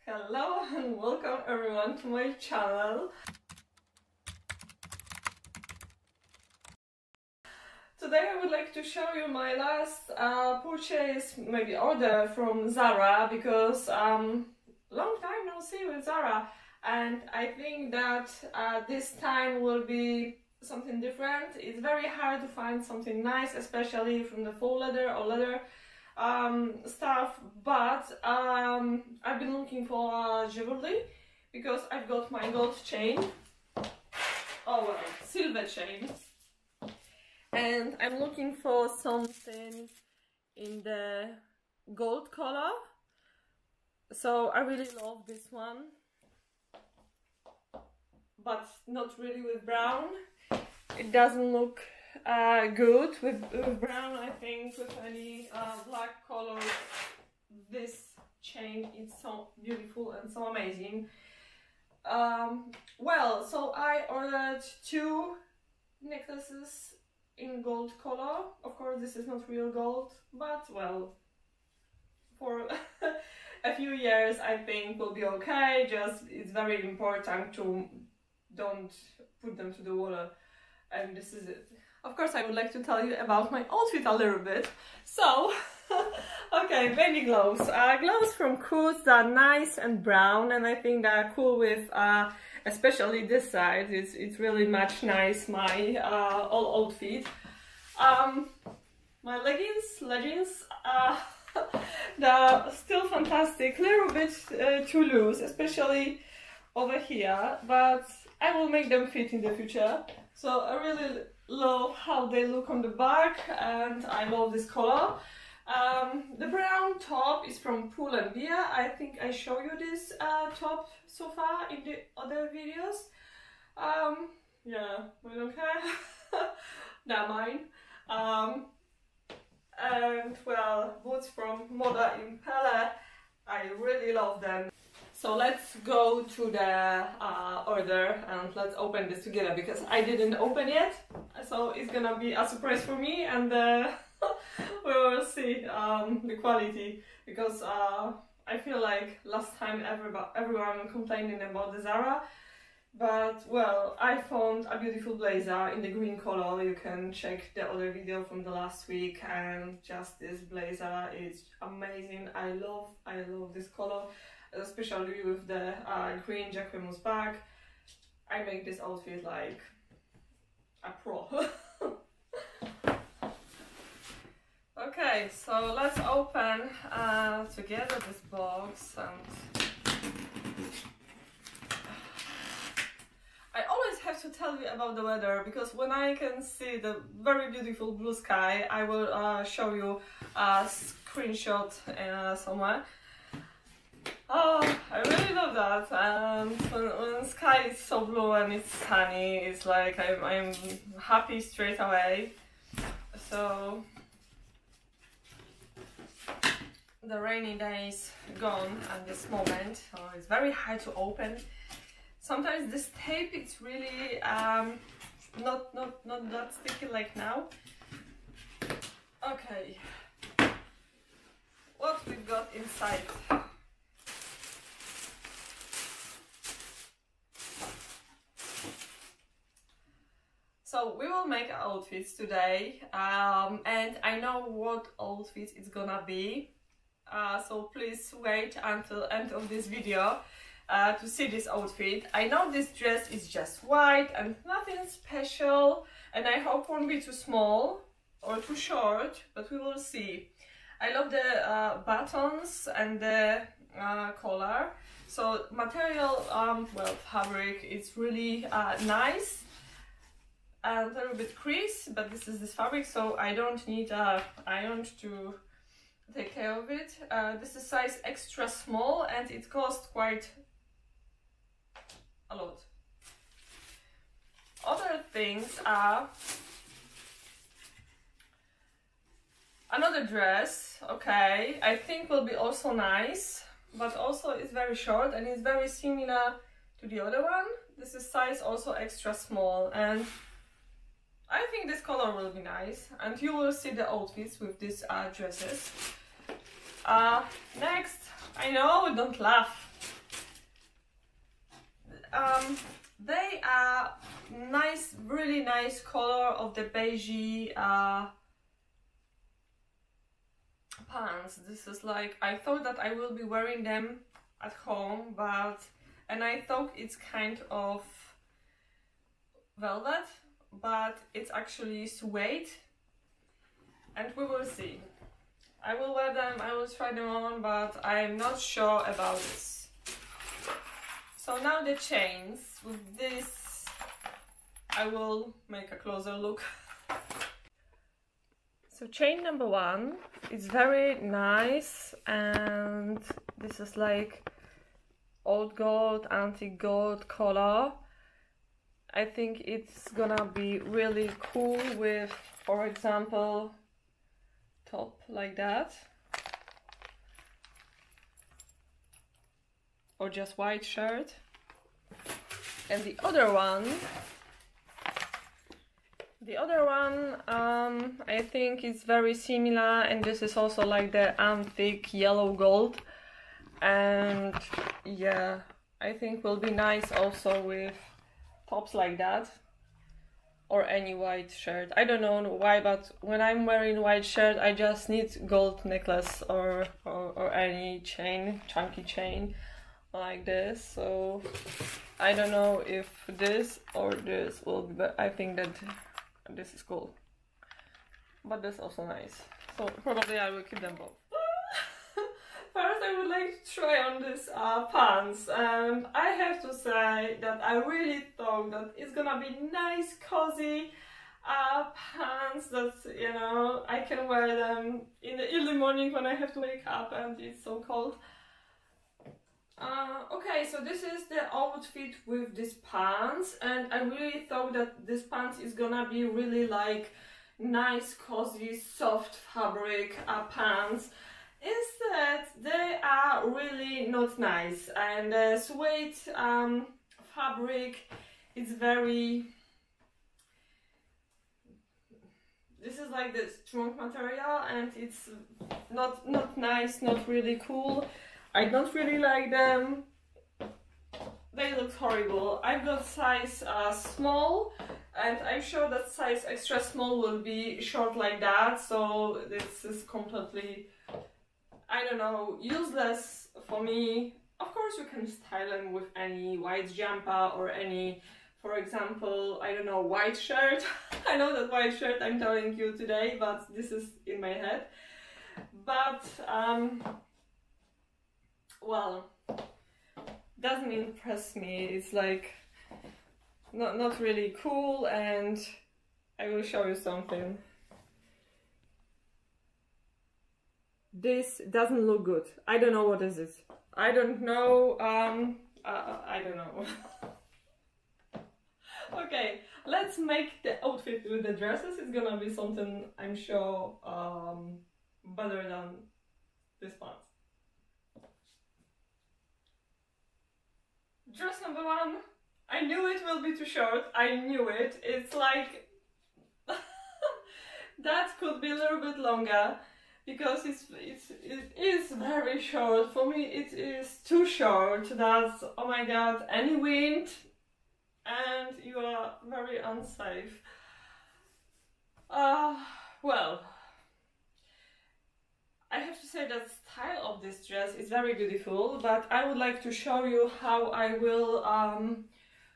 Hello and welcome everyone to my channel. Today I would like to show you my last purchase, maybe order from Zara, because long time no see with Zara, and I think that this time will be something different. It's very hard to find something nice, especially from the faux leather or leather stuff, but I've been looking for jewelry because I've got my gold chain, silver chain, and I'm looking for something in the gold color. So I really love this one, but not really with brown. It doesn't look good with brown. I think with any black color, this chain is so beautiful and so amazing. Well, so I ordered 2 necklaces in gold color. Of course, this is not real gold, but well, for a few years I think will be okay. Just it's very important to don't put them to the water, and this is it. Of course, I would like to tell you about my outfit a little bit. So, okay, baby gloves. Gloves from Coats that are nice and brown, and I think they're cool with, especially this side. It's really match nice my all outfit. My leggings. They're still fantastic. Little bit too loose, especially over here, but I will make them fit in the future. So I really love how they look on the back, and I love this color. The brown top is from Pull & Bear. I think I show you this top so far in the other videos. Yeah, I don't care. They're mine. And well, boots from Moda Impella. I really love them. So let's go to the order and let's open this together, because I didn't open yet, so it's gonna be a surprise for me, and we will see the quality, because I feel like last time everyone complaining about the Zara, but well, I found a beautiful blazer in the green color. You can check the other video from the last week, and just this blazer is amazing. I love this color, especially with the green jacquemus bag. I make this outfit like a pro. Okay, so let's open together this box. And I always have to tell you about the weather, because when I can see the very beautiful blue sky, I will show you a screenshot somewhere. Oh, I really love that. And when the sky is so blue and it's sunny, it's like I'm happy straight away. So the rainy days gone at this moment. Oh, it's very hard to open. Sometimes this tape, it's really not that sticky like now. Okay, what we've got inside. So we will make outfits today, and I know what outfit it's gonna be. So please wait until end of this video to see this outfit. I know this dress is just white and nothing special, and I hope won't be too small or too short, but we will see. I love the buttons and the collar. So material, well, fabric, it's really nice and a little bit crease, but this is this fabric, so I don't need iron to take care of it. This is size extra small, and it costs quite a lot. Other things are another dress. Okay, I think will be also nice, but also it's very short and it's very similar to the other one. This is size also extra small, and I think this color will be nice, and you will see the outfits with these dresses. Next, I know, don't laugh. they are nice, really nice color of the beigey pants. This is like, I thought that I will be wearing them at home, and I thought it's kind of velvet, but it's actually suede, and we will see. I will wear them, I will try them on, but I'm not sure about this. So now the chains. With this I will make a closer look. So chain number one is very nice, and this is like old gold, antique gold color. I think it's gonna be really cool with, for example, top like that, or just white shirt. And the other one I think is very similar, and this is also like the antique yellow gold, and yeah, I think will be nice also with tops like that, or any white shirt. I don't know why, but when I'm wearing white shirt I just need gold necklace or any chain, chunky chain like this. So I don't know if this or this will be, but I think that this is cool, but this is also nice, so probably I will keep them both. First I would like to try on this pants, and I have to say that I really thought that it's gonna be nice, cozy pants that, you know, I can wear them in the early morning when I have to wake up and it's so cold. Okay, so this is the outfit with these pants, and I really thought that this pants is gonna be really like nice, cozy, soft fabric pants. Instead, they are really not nice, and the suede fabric is very... This is like the strong material, and it's not nice, not really cool. I don't really like them. They look horrible. I've got size small, and I'm sure that size extra small will be short like that, so this is completely, I don't know, useless for me. Of course you can style them with any white jumper or any, for example, I don't know, white shirt. I know that white shirt I'm telling you today, but this is in my head. But well, doesn't impress me. It's like not really cool, and I will show you something. This doesn't look good. I don't know what is it. I don't know. I don't know. Okay, let's make the outfit with the dresses. It's gonna be something, I'm sure, better than this pants. Dress number one. I knew it will be too short. I knew it. It's like that could be a little bit longer, because it is very short. For me it is too short. That's, oh my god, any wind and you are very unsafe. Well, I have to say that style of this dress is very beautiful, but I would like to show you how I will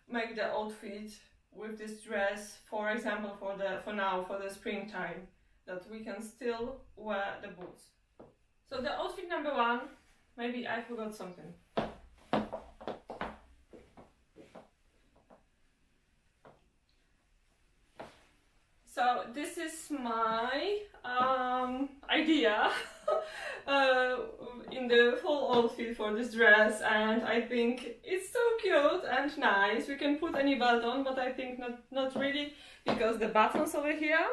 make the outfit with this dress, for example, for the springtime, that we can still wear the boots. So the outfit number one, maybe I forgot something. So this is my idea in the full outfit for this dress, and I think it's so cute and nice. We can put any belt on, but I think not really, because the buttons over here.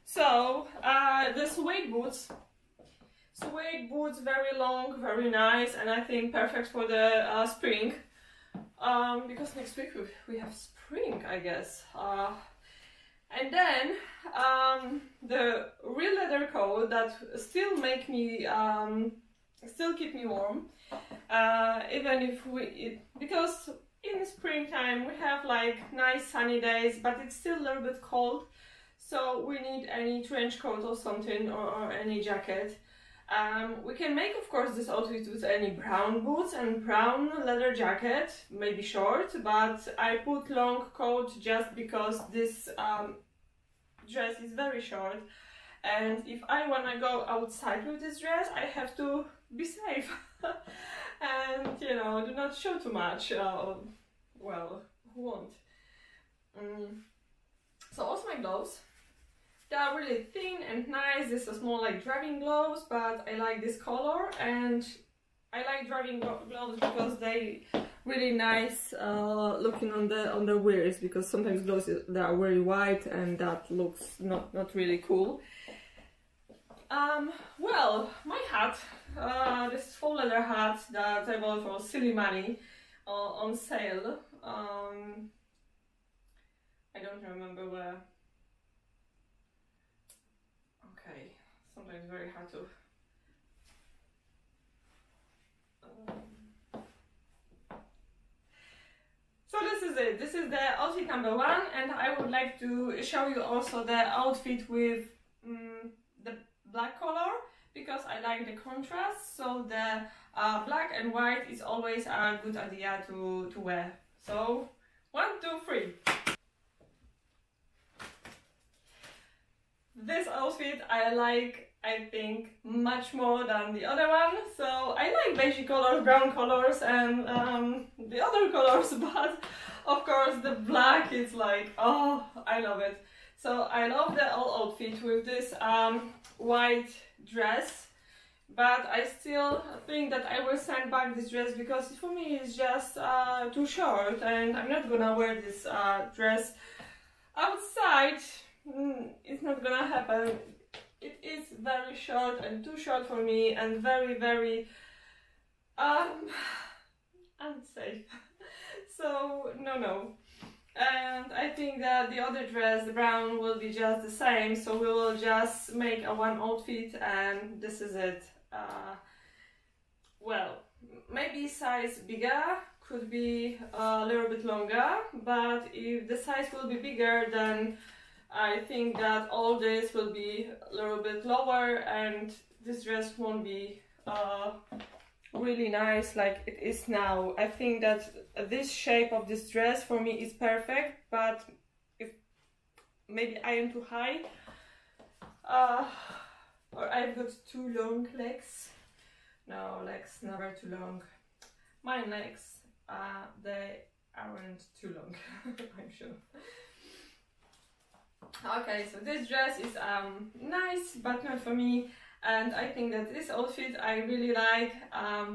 So the suede boots, very long, very nice, and I think perfect for the spring, because next week we have spring, I guess. And then the real leather coat that still make me, still keep me warm, even if because in springtime we have like nice sunny days, but it's still a little bit cold, so we need any trench coat or something, or any jacket. We can make, of course, this outfit with any brown boots and brown leather jacket, maybe short, but I put long coat just because this dress is very short, and if I wanna go outside with this dress, I have to be safe and, you know, do not show too much. Well, who won't? So also my gloves. They are really thin and nice. This is more like driving gloves, but I like this color, and I like driving gloves because they really nice looking on the wears, because sometimes gloves they are very white and that looks not really cool. Well, my hat, this faux leather hat that I bought for silly money on sale. I don't remember where. Okay, sometimes very hard to. So this is it. This is the outfit number 1, and I would like to show you also the outfit with the black color, because I like the contrast. So the black and white is always a good idea to wear. So 1, 2, 3. This outfit I like, I think, much more than the other one. So I like beige colors, brown colors, and the other colors, but of course the black is like, oh, I love it. So I love the whole outfit with this white dress, but I still think that I will send back this dress because for me it's just too short, and I'm not gonna wear this dress outside. It's not gonna happen. It is very short and too short for me, and very unsafe. So no. And I think that the other dress, the brown, will be just the same, so we will just make a one outfit, and this is it. Well, maybe size bigger, could be a little bit longer, but if the size will be bigger, then I think that all this will be a little bit lower, and this dress won't be really nice like it is now. I think that this shape of this dress for me is perfect, but if maybe I am too high, or I've got too long legs. No, legs never too long. My legs, they aren't too long, I'm sure. Okay, so this dress is nice, but not for me, and I think that this outfit I really like.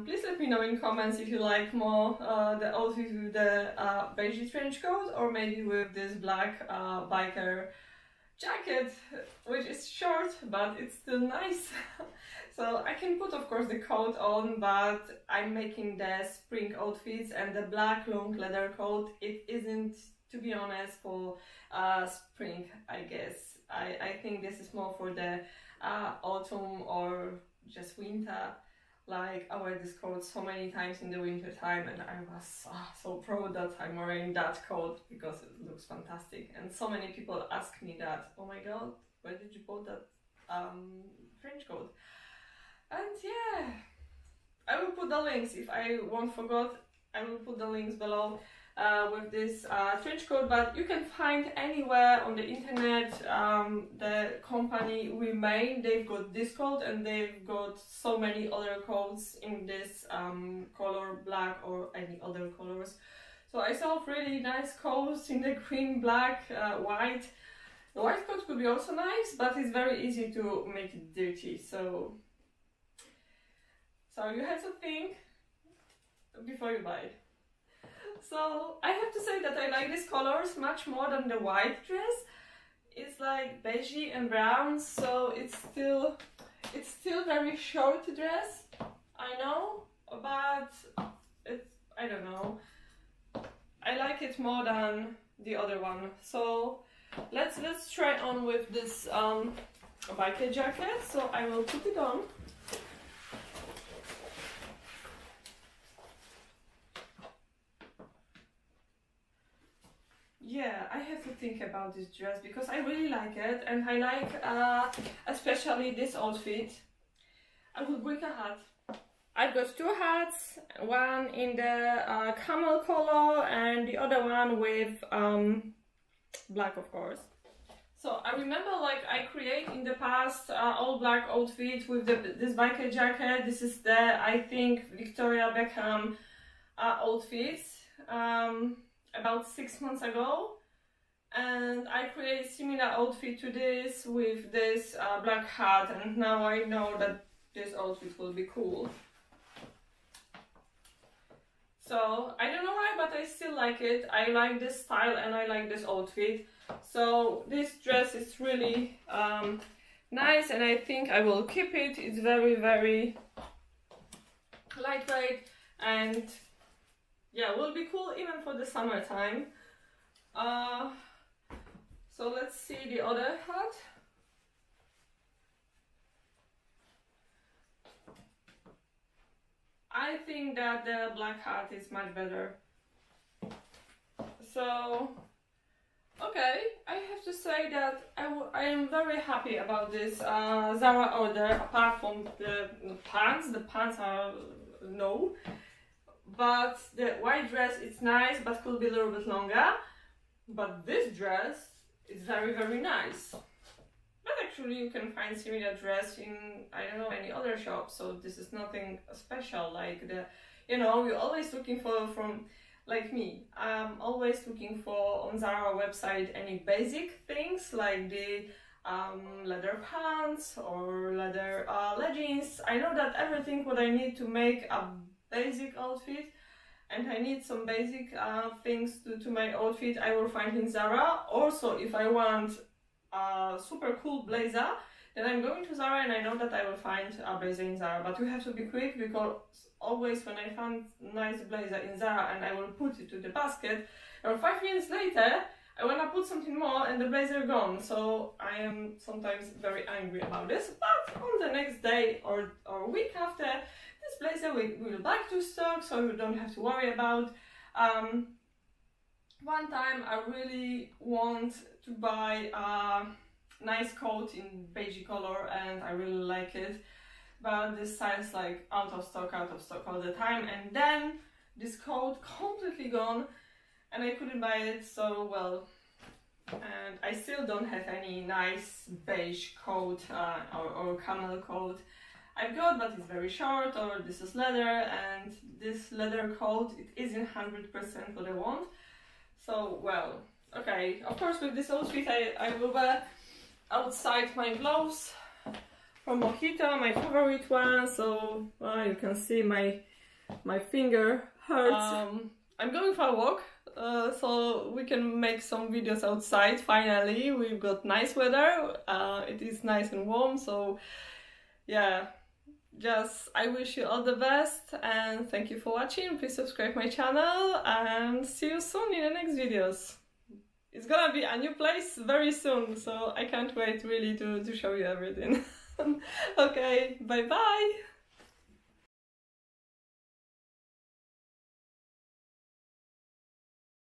Please let me know in comments if you like more the outfit with the beige trench coat, or maybe with this black biker jacket, which is short but it's still nice. So I can put, of course, the coat on, but I'm making the spring outfits, and the black long leather coat, it isn't, to be honest, for spring, I guess. I think this is more for the autumn or just winter. Like, I wear this coat so many times in the winter time, and I was so proud that I'm wearing that coat because it looks fantastic. And so many people ask me that, oh my god, where did you put that trench coat? And yeah, I will put the links, if I won't forget, I will put the links below with this trench coat, but you can find anywhere on the internet. The company we made, they've got this coat, and they've got so many other coats in this color, black or any other colors. So I saw really nice coats in the green, black, white. The white coat could be also nice, but it's very easy to make it dirty, so you have to think before you buy it. So I have to say that I like these colors much more than the white dress. It's like beigey and brown, so it's still very short dress, I know, but it's, I don't know, I like it more than the other one. So let's try on with this biker jacket. So I will put it on. have to think about this dress because I really like it, and I like especially this outfit. I will bring a hat. I've got two hats, one in the camel color and the other one with black, of course. So I remember, like, I create in the past all black outfit with this biker jacket. This is the, I think, Victoria Beckham outfit about 6 months ago, and I create similar outfit to this with this black hat, and now I know that this outfit will be cool. So I don't know why, but I still like it. I like this style and I like this outfit. So this dress is really nice, and I think I will keep it. It's very, very lightweight, and yeah, will be cool even for the summertime. So let's see the other hat. I think that the black hat is much better. So, okay, I have to say that I am very happy about this Zara order, apart from the pants. The pants are no. But the white dress is nice, but could be a little bit longer. But this dress is very, very nice. But actually you can find similar dress in, I don't know, any other shop, so this is nothing special. Like the, you know, you're always looking for, from, like me, I'm always looking for on Zara website any basic things like the leather pants or leather leggings. I know that everything what I need to make a basic outfit, and I need some basic things to my outfit, I will find in Zara. Also, if I want a super cool blazer, then I'm going to Zara, and I know that I will find a blazer in Zara. But you have to be quick, because always when I find nice blazer in Zara and I will put it to the basket, or 5 minutes later I want to put something more and the blazer gone. So I am sometimes very angry about this. But on the next day or week after, this blazer will back to stock, so you don't have to worry about. One time I really want to buy a nice coat in beige color, and I really like it, but this size like out of stock all the time, and then this coat completely gone and I couldn't buy it. So well, and I still don't have any nice beige coat or camel coat. I've got, but it's very short, or this is leather, and this leather coat, it isn't 100% what I want. So, well, okay, of course with this outfit I will wear outside my gloves from Mojito, my favorite one, so you can see my finger hurts. I'm going for a walk, so we can make some videos outside. Finally, we've got nice weather, it is nice and warm, so yeah. Just, I wish you all the best, and thank you for watching. Please subscribe my channel, and see you soon in the next videos. It's gonna be a new place very soon, so I can't wait really to show you everything. Okay, bye bye!